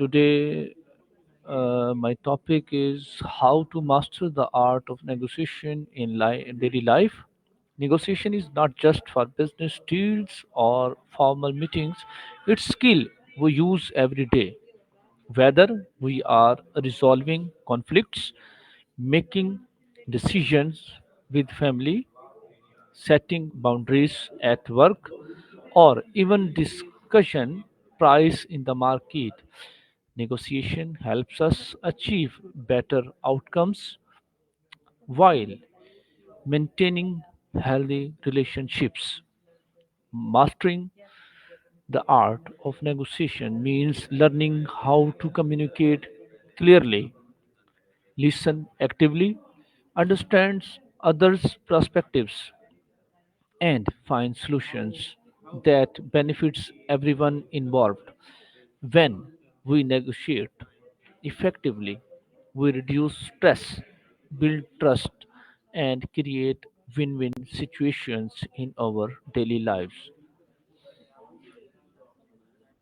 Today, my topic is how to master the art of negotiation in daily life. Negotiation is not just for business deals or formal meetings, it's skill we use every day. Whether we are resolving conflicts, making decisions with family, setting boundaries at work, or even discussion price in the market. Negotiation helps us achieve better outcomes while maintaining healthy relationships. Mastering the art of negotiation means learning how to communicate clearly, listen actively, understand others' perspectives, and find solutions that benefits everyone involved. When we negotiate effectively, we reduce stress, build trust, and create win-win situations in our daily lives.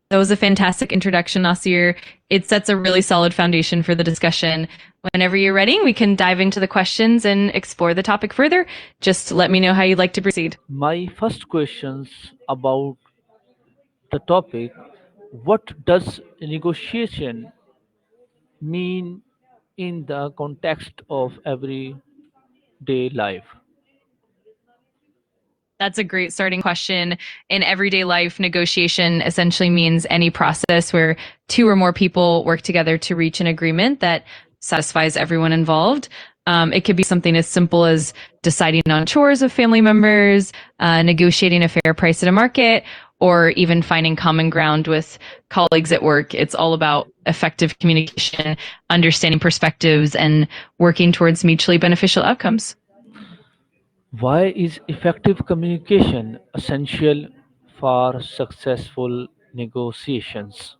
That was a fantastic introduction, Nasir. It sets a really solid foundation for the discussion. Whenever you're ready, we can dive into the questions and explore the topic further. Just let me know how you'd like to proceed. My first questions about the topic: what does negotiation mean in the context of everyday life? That's a great starting question. In everyday life, negotiation essentially means any process where two or more people work together to reach an agreement that satisfies everyone involved. It could be something as simple as deciding on chores of family members, negotiating a fair price at a market, or even finding common ground with colleagues at work. It's all about effective communication, understanding perspectives, and working towards mutually beneficial outcomes. Why is effective communication essential for successful negotiations?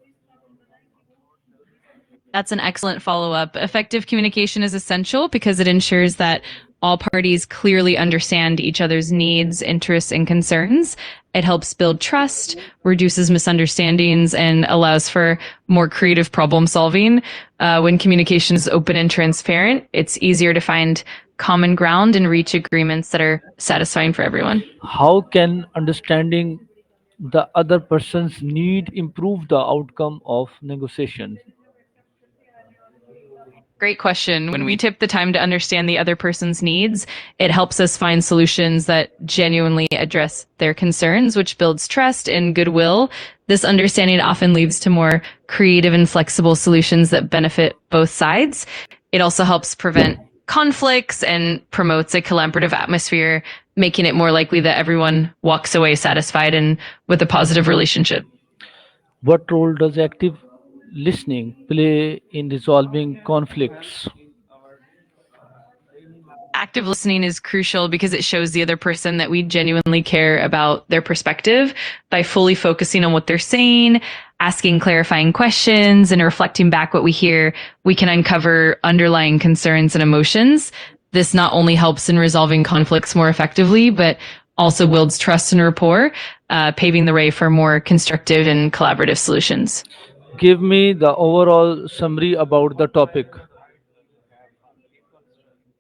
That's an excellent follow up. Effective communication is essential because it ensures that all parties clearly understand each other's needs, interests, and concerns. It helps build trust, reduces misunderstandings, and allows for more creative problem solving. When communication is open and transparent, it's easier to find common ground and reach agreements that are satisfying for everyone. How can understanding the other person's need improve the outcome of negotiation? Great question. When we tip the time to understand the other person's needs, it helps us find solutions that genuinely address their concerns, which builds trust and goodwill. This understanding often leads to more creative and flexible solutions that benefit both sides. It also helps prevent conflicts and promotes a collaborative atmosphere, making it more likely that everyone walks away satisfied and with a positive relationship. What role does active listening play in resolving conflicts? Active listening is crucial because it shows the other person that we genuinely care about their perspective. By fully focusing on what they're saying, asking clarifying questions, and reflecting back what we hear, we can uncover underlying concerns and emotions. This not only helps in resolving conflicts more effectively, but also builds trust and rapport, paving the way for more constructive and collaborative solutions. Give me the overall summary about the topic.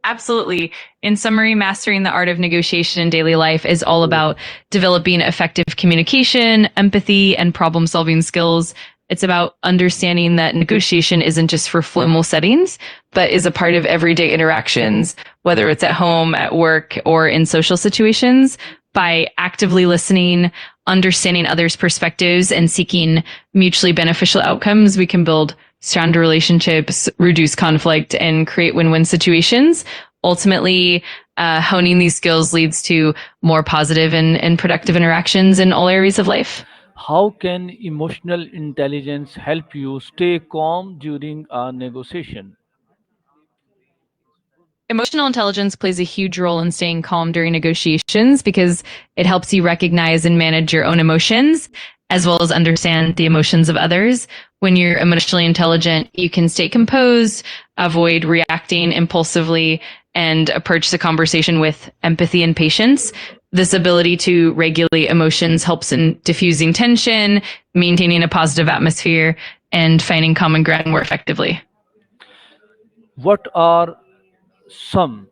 Absolutely. In summary, mastering the art of negotiation in daily life is all about developing effective communication, empathy, and problem solving skills. It's about understanding that negotiation isn't just for formal settings, but is a part of everyday interactions, whether it's at home, at work, or in social situations. By actively listening, understanding others' perspectives, and seeking mutually beneficial outcomes, we can build stronger relationships, reduce conflict, and create win-win situations. Ultimately, honing these skills leads to more positive and productive interactions in all areas of life. How can emotional intelligence help you stay calm during a negotiation? Emotional intelligence plays a huge role in staying calm during negotiations because it helps you recognize and manage your own emotions as well as understand the emotions of others. When you're emotionally intelligent, you can stay composed, avoid reacting impulsively, and approach the conversation with empathy and patience. This ability to regulate emotions helps in diffusing tension, maintaining a positive atmosphere, and finding common ground more effectively. What are some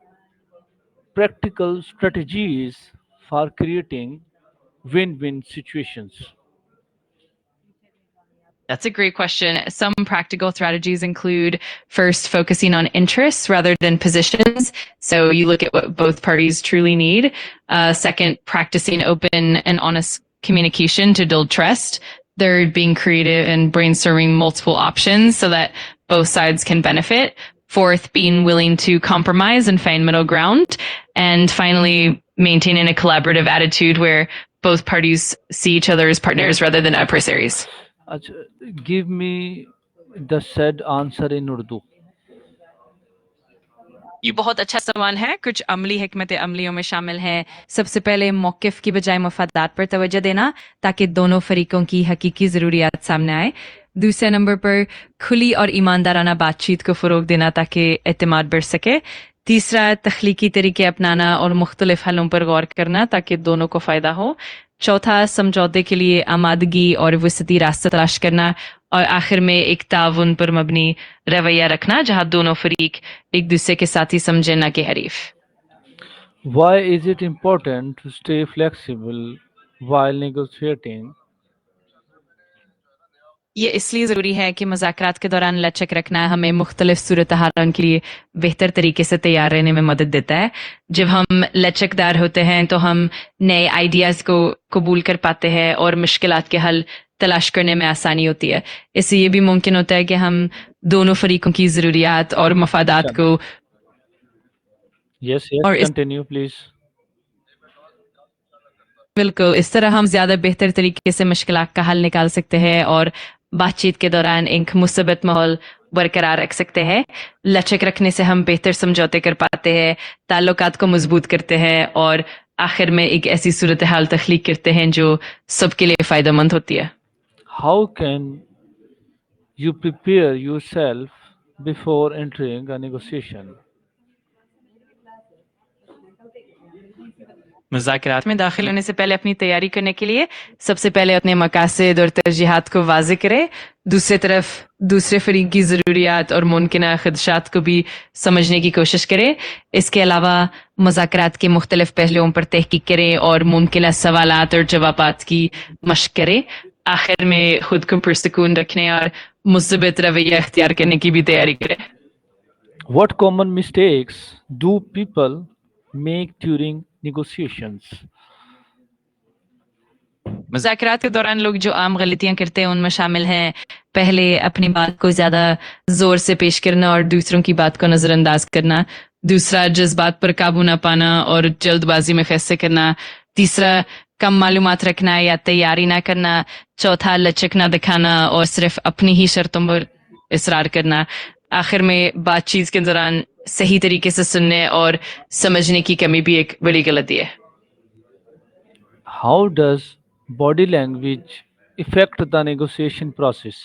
practical strategies for creating win-win situations? That's a great question. Some practical strategies include first focusing on interests rather than positions. So you look at what both parties truly need. Second, practicing open and honest communication to build trust. Third, being creative and brainstorming multiple options so that both sides can benefit. Fourth, being willing to compromise and find middle ground. And finally, maintaining a collaborative attitude where both parties see each other as partners rather than adversaries. Give me the said answer in Urdu. ये बहुत अच्छा सवाल है। कुछ अमली हिकमत अमलियों में शामिल है। सबसे पहले मौक़िफ़ की बजाय मफादात पर तवज्जो देना ताकि दोनों फरीकों की हकीकी ज़रूरियात सामने आए। दूसरे नंबर पर खुली और ईमानदाराना बातचीत को फ़रोग़ देना ताकि एतमाद बढ़ सके। तीसरा, तख्लीकी तरीके अपनाना और मुख्तलिफ हलों पर गौर करना ताकि दोनों को फ़ायदा हो। चौथा, समझौते के लिए आमादगी और वसती रास्ता तलाश करना। और आखिर में एक ताउन पर मबनी रवैया रखना जहां दोनों फरीक एक दूसरे के साथी समझे ना कि हरीफ। Why is it important to stay flexible while negotiating? ये इसलिए ज़रूरी है कि मुज़ाकरात के दौरान लचक रखना हमें मुख्तलिफ सूरत हालात के लिए बेहतर तरीके से तैयार रहने में मदद देता है। जब हम लचकदार होते हैं तो हम नए आइडियाज़ को कबूल कर पाते हैं और मुश्किलात के हल तलाश करने में आसानी होती है। इससे ये भी मुमकिन होता है कि हम दोनों फरीकों की ज़रूरियात और मफादात को Yes, और continue please. बिल्कुल इस तरह हम ज़्यादा बेहतर तरीके से मुश्किलात का हल निकाल सकते हैं और बातचीत के दौरान एक मुस्बत माहौल बरकरार रख सकते हैं। लचक रखने से हम बेहतर समझौते कर पाते हैं, ताल्लुकात को मजबूत करते हैं और आखिर में एक ऐसी सूरत हाल तख्लीक करते हैं जो सबके लिए फ़ायदेमंद होती है। How can you prepare yourself before entering a negotiation? मुज़ाकरात में दाखिल होने से पहले अपनी तैयारी करने के लिए सबसे पहले अपने मकासद और तरजीहात को वाज़े करें। दूसरी तरफ दूसरे फरीक की ज़रूरियात और मुमकिना ख़दशात को भी समझने की कोशिश करें। इसके अलावा मुज़ाकरात के मुख्तलिफ पहलुओं पर तहकीक करें और मुमकिना सवालात और जवाबात की मशक करें। आखिर में खुद को पुरसकून रखने और मुस्बत रवैया इख्तियार करने की भी तैयारी करें। What common mistakes do people make during negotiations? मुज़ाकरात के दौरान लोग जो आम गलतियां करते हैं उनमें शामिल हैं पहले अपनी बात को ज़्यादा ज़ोर से पेश करना और दूसरों की बात को नज़रअंदाज करना। दूसरा, जज्बात पर काबू ना पाना और जल्दबाजी में फैसले करना। तीसरा, कम मालूमात रखना या तैयारी ना करना। चौथा, लचक ना दिखाना और सिर्फ अपनी ही शर्तों पर इसरार करना। आखिर में बातचीत के दौरान सही तरीके से सुनने और समझने की कमी भी एक बड़ी गलती है। How does body language affect the negotiation process?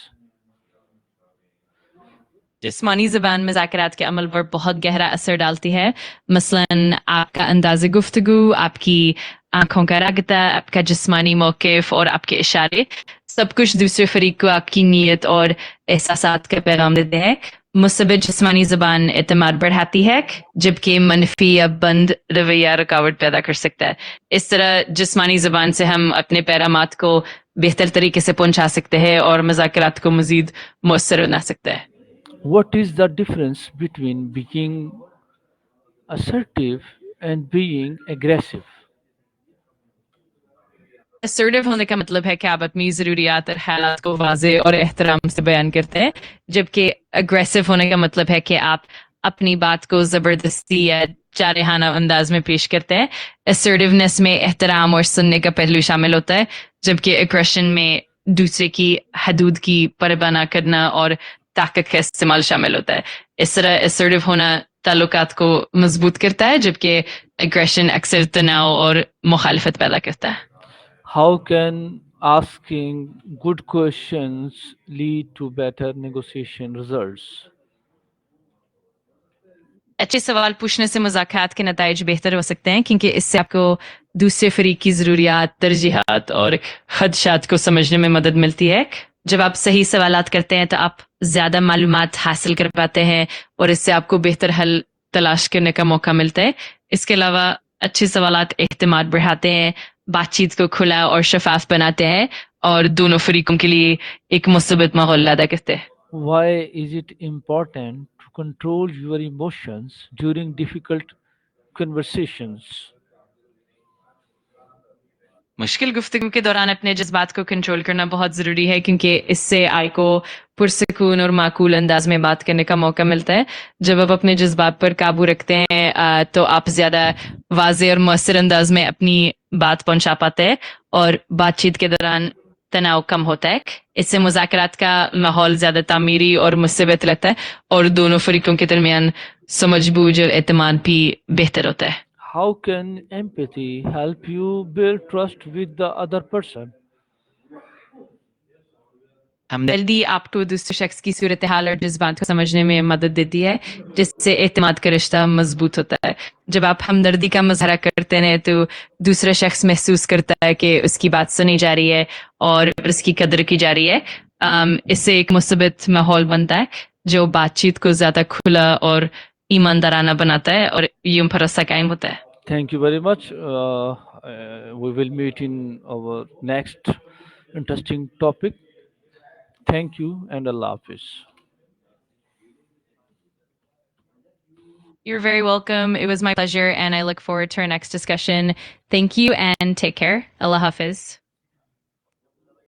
जिस्मानी ज़बान मुज़ाकरात के अमल पर बहुत गहरा असर डालती है। मसलन आपका अंदाज़ गुफ्तगू, आपकी आंखों का रगता, आपका जिस्मानी मौक़िफ़ और आपके इशारे, सब कुछ दूसरे फरीक को आपकी नीयत और एहसासात का पैगाम देते हैं। मुस्बत जिस्मानी ज़बान एतमाद बढ़ाती है जबकि मनफी या बंद रवैया रुकावट पैदा कर सकता है। इस तरह जिस्मानी ज़बान से हम अपने पैगामात को बेहतर तरीके से पहुंचा सकते हैं और मुज़ाकरात को मज़ीद मौसर बना सकता है। What is the difference between being assertive and being aggressive? Assertive होने का मतलब है कि आप अपनी ज़रूरियात और हालात को वाज़े और एहतराम से बयान करते हैं, जबकि अग्रेसिव होने का मतलब है कि आप अपनी बात को ज़बरदस्ती या जारहाना अंदाज में पेश करते हैं। असर्टिवनेस में एहतराम और सुनने का पहलू शामिल होता है, जबकि एग्रेशन में दूसरे की हदूद की परवाह न करना और ताकत का इस्तेमाल शामिल होता है। इस तरह असर्टिव होना ताल्लुकात को मजबूत करता है, जबकि एग्रेशन अक्सर तनाव और मुखालफत पैदा करता है। How can asking good questions lead to better negotiation results? अच्छे सवाल पूछने से मुज़ाकरात के नताइज बेहतर हो सकते हैं, क्योंकि इससे आपको दूसरे फरीक की ज़रूरियात, तरजीहात और खदशात को समझने में मदद मिलती है। جب آپ صحیح سوالات کرتے ہیں تو آپ زیادہ معلومات حاصل کر پاتے ہیں اور اس سے آپ کو بہتر حل تلاش کرنے کا موقع ملتا ہے. اس کے علاوہ اچھے سوالات اعتماد بڑھاتے ہیں, بات چیت کو کھلا اور شفاف بناتے ہیں اور دونوں فریقوں کے لیے ایک مثبت ماحول پیدا کرتے ہیں. Why is it important to control your emotions during difficult conversations? مشکل گفتگو کے دوران اپنے جذبات کو کنٹرول کرنا بہت ضروری ہے, کیونکہ اس سے آئی کو پرسکون اور معقول انداز میں بات کرنے کا موقع ملتا ہے. جب آپ اپنے جذبات پر قابو رکھتے ہیں تو آپ زیادہ واضح اور مؤثر انداز میں اپنی بات پہنچا پاتے ہیں اور بات چیت کے دوران تناؤ کم ہوتا ہے. اس سے مذاکرات کا ماحول زیادہ تعمیری اور مثبت رہتا ہے اور دونوں فریقوں کے درمیان سمجھ بوجھ اور اعتماد بھی بہتر ہوتا ہے. How can empathy help you build trust with the other person? ہمدردی آپ کو دوسرے شخص کی صورتحال اور جذبات کو سمجھنے میں مدد دیتی ہے, جس سے اعتماد کا رشتہ مضبوط ہوتا ہے. جب آپ ہمدردی کا مظاہرہ کرتے ہیں تو دوسرا شخص محسوس کرتا ہے کہ اس کی بات سنی جا رہی ہے اور اس کی قدر کی جا رہی ہے. اس سے ایک مثبت ماحول بنتا ہے جو بات چیت کو زیادہ کھلا اور ایماندارانہ بناتا ہے اور یوں بھروسہ قائم ہوتا ہے. Thank you very much. We will meet in our next interesting topic. Thank you and Allah Hafiz. You're very welcome. It was my pleasure, and I look forward to our next discussion. Thank you and take care. Allah Hafiz.